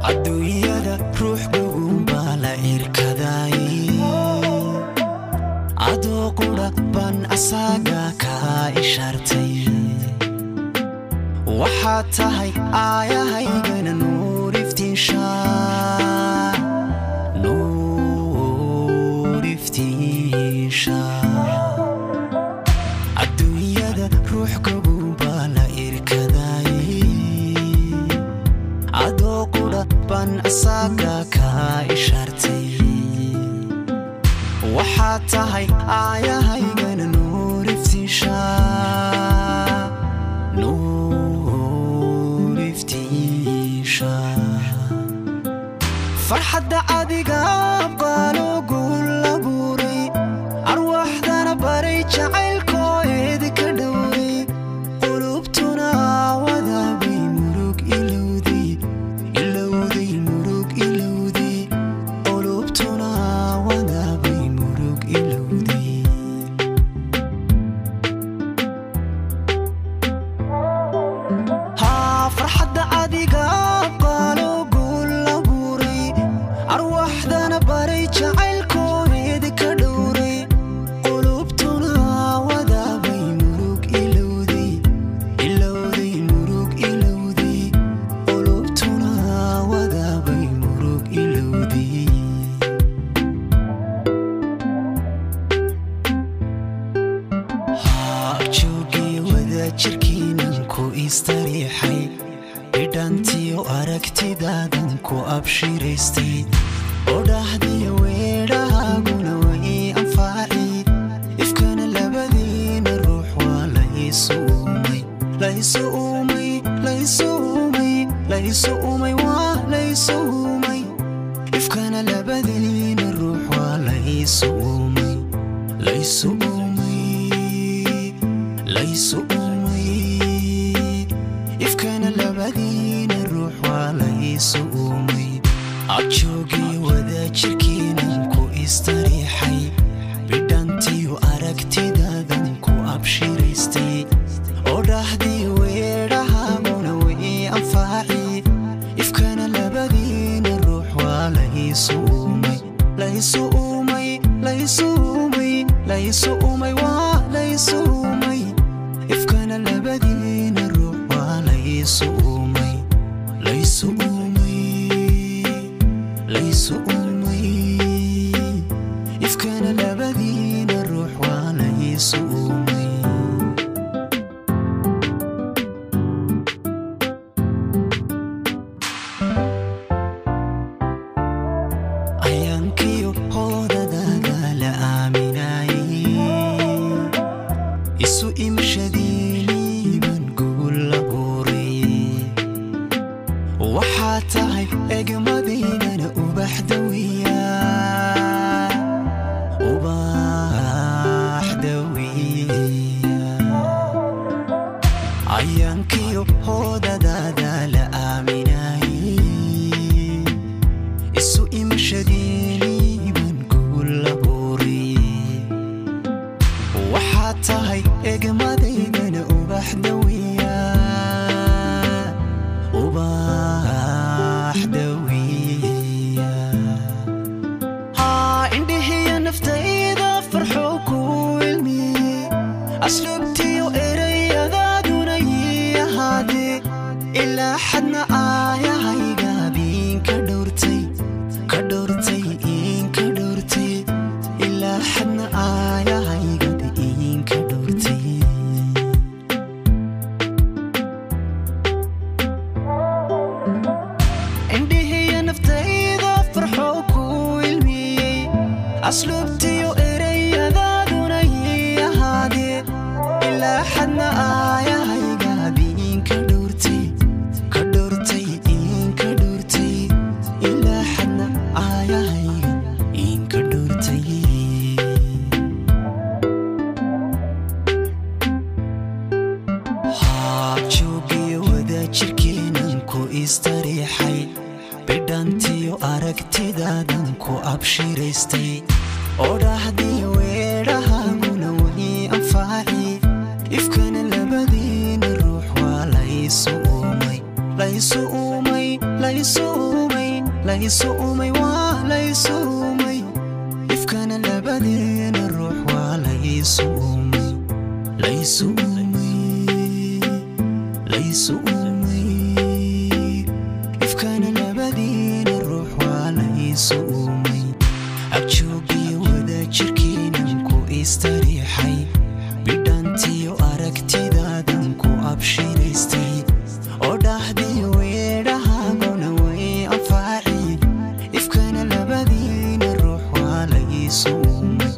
adduunyada ruux gugun baa la irkaday adoo qura ban asaga ka ishartay waxaad tahay aayahaygana nuur iftiishaa adduunyada ruux gugun baa la irkaday adoo qura ban asaga ka ishartay waxaad tahay aayahaygana nuur iftiishaa farxadda adiga abqaalo guul labuuray arwaaxdana baray jacaylkooeeda ka dhowray qulubtuna wadaabay murug ilowday murug ilowday qulubtuna wadaabay murug ilowday farxadda adiga abqaalo guul labuuray arwaaxdana baray jacaylkooeeda ka dhowray qulubtuna wadaabay murug ilowday murug ilowday qulubtuna wadaabay murug ilowday joogii wada jirkiinan ku istariixay bidhantiyo aragtidaadan ku abshiraystay oo dhahdiyo weedhahaaguna way anfaaci ifkana labadiina ruux waa laysu uumay waa laysu uumay ifkana labadiina ruux waa laysu uumay ifkana labadiina ruux waa laysu uumay adjoogii wada jirkiinan ku istariixay bidhantiyo aragtidaadan ku abshiraystay oo dhahdiy weedhahaaguna way anfaaci ifkana labadiina ruux waa laysu uumay waa laysu uumay ifkana labadiina ruux waa laysu uumay ifkana labadiina ruux waa laysu uumay ayaankiyo hoodadaada la aaminayay isu imashadiiniiban guul labuuray waxaad tahay egmadaydana ubax dawiya ayaankiyo hoodadaada la aaminayay isu imashadiiniiban guul labuuray waxaad tahay egmadaydana ubax dawiya indhihiya naftayda farxo ku ilmiyey asluubtiyo erayadaaduna ii ahaadee ilaa xadna aayahayga biinka dhowrtay ilaa xadna aayahayga biinka dhowrtay indhihiya naftayda farxo ku ilmiyey asluubtiyo erayadaaduna ii ahaadee ilaa xadna aayahayga biinka dhowrtay ilaa xadna aayahayga biinka dhowrtay joogii wada jirkiinan ku istariixay bidhantiyo aragtidaadan ku abshiraystay oo dhahdiy weedhahaaguna way anfaaci ifkana labadiina ruux waa laysu uumay laysuumay waa laysuumay ifkana labadeena ruux waa laysuumay ifkana labadeena ruux waa laysuumay abjoogiyo wada jirkeenan ku istariixay bidhantiyo aragtidaadan ku abshiraystay oo dhahdiyo weedhahaaguna way anfaaci ifkana labadeena ruux waa laysuumay